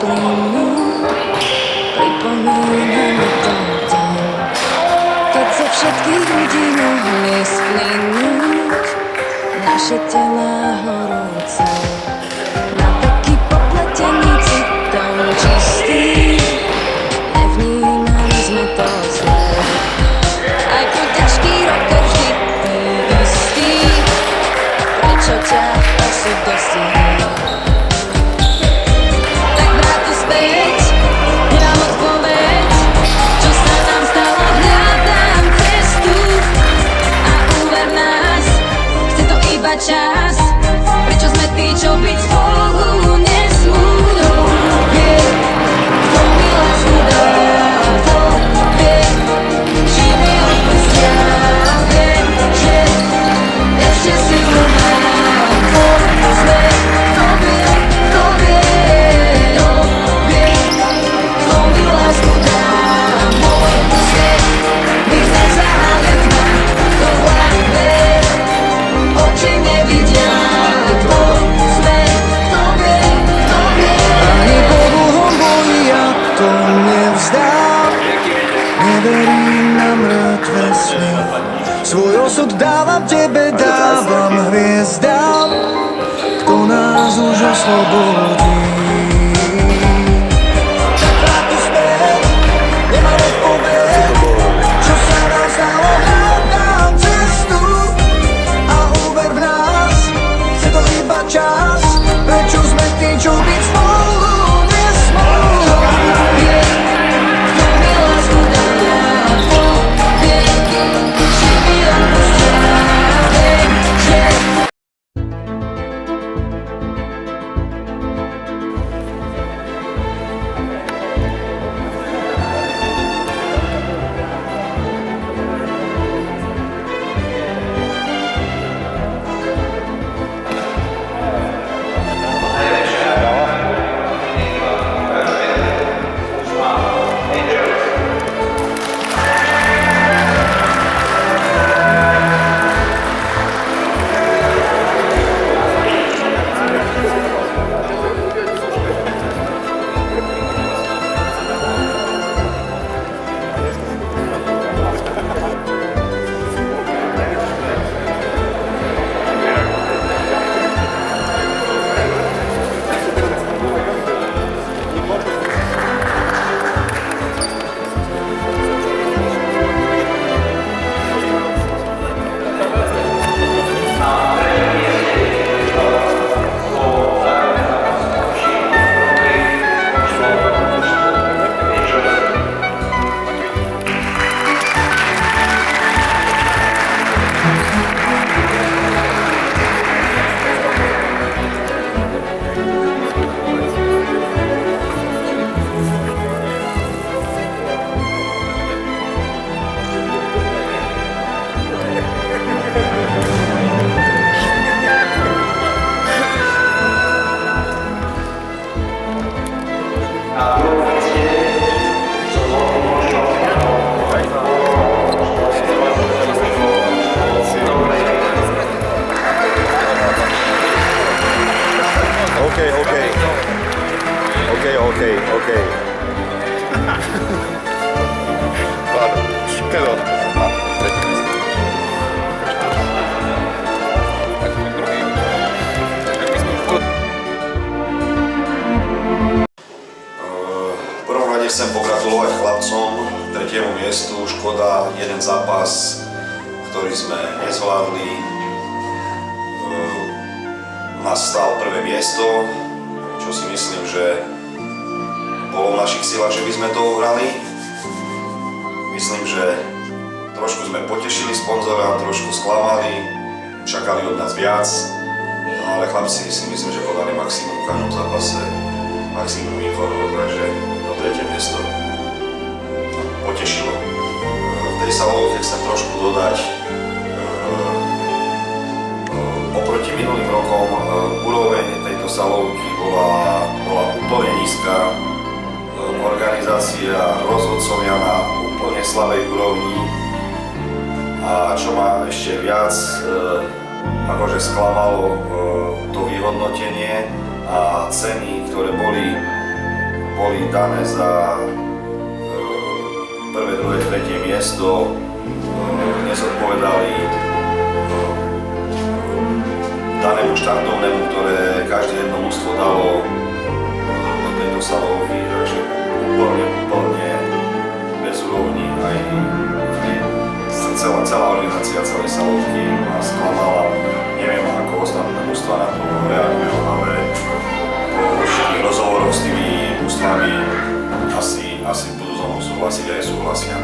plynú, pripomína mi to deň, keď zo všetkých ľudí mohli splynúť naše telá horúce. Na taký popletený citom čistý, nevnímali sme to zle. Aj po ťažký rok vždy ty istý, prečo ťa osud dostihne? Tak vráť to späť, nemám odpoveď, čo sa nám stalo, hľadám cestu a uver v nás, chce to iba čas, prečo sme tí, čo byť spolu nesmú. Vie, kto mi lásku dá, kto vie, či mi odpustia, viem, že ešte silu mám, pomôžme, kto vie, kto vie, kto mi lásku dá, môj svet, my sme zaháli tma, kto vládne, oči nevidia, tvoj svet, kto vie, Ani po dlhom boji ja to nevzdám, neverím na mŕtve sny. Svoj osud dávam tebe, dávam hviezdám, kto nás už oslobodí. Tak vráť to späť, nemám odpoveď, čo sa nám stalo, hľadám cestu a uver v nás, chce to iba čas, prečo sme tí, čo byť spolu nesmú. vie, kto mi lásku dá, kto vie, či mi odpustia, viem, že OK. Guarda, però. V prvom rade chcem pogratulovať chlapcom k 3. miestu. Škoda, jeden zápas, ktorý sme nezvládli. Nás stál prvé miesto, čo si myslím, že bolo v našich silách, že by sme to uhrali. Myslím, že trošku sme potešili sponzora, trošku sklamali, čakali od nás viac, no ale chlapci si myslím, že podali maximum v každom zápase, maximum výkonu, takže to 3. miesto potešilo. V tej salovke chcem trošku dodať, oproti minulým rokom úroveň tejto salovky bola úplne nízka. Organizácia, rozhodcovia na úplne slabej úrovni. A čo ma ešte viac akože sklamalo, to vyhodnotenie a ceny, ktoré boli boli dané za prvé, druhé, tretie miesto, nezodpovedali danému štartovnému, ktoré každé jedno mužstvo dalo do tejto salovky, takže úplne bez úrovni aj celá organizácia celej salovky ma sklamala. Neviem, ako ostatné mužstva na to reagujú, ale po všetkých rozhovoroch s tými mužstvami asi budú so mnou súhlasiť a aj súhlasia.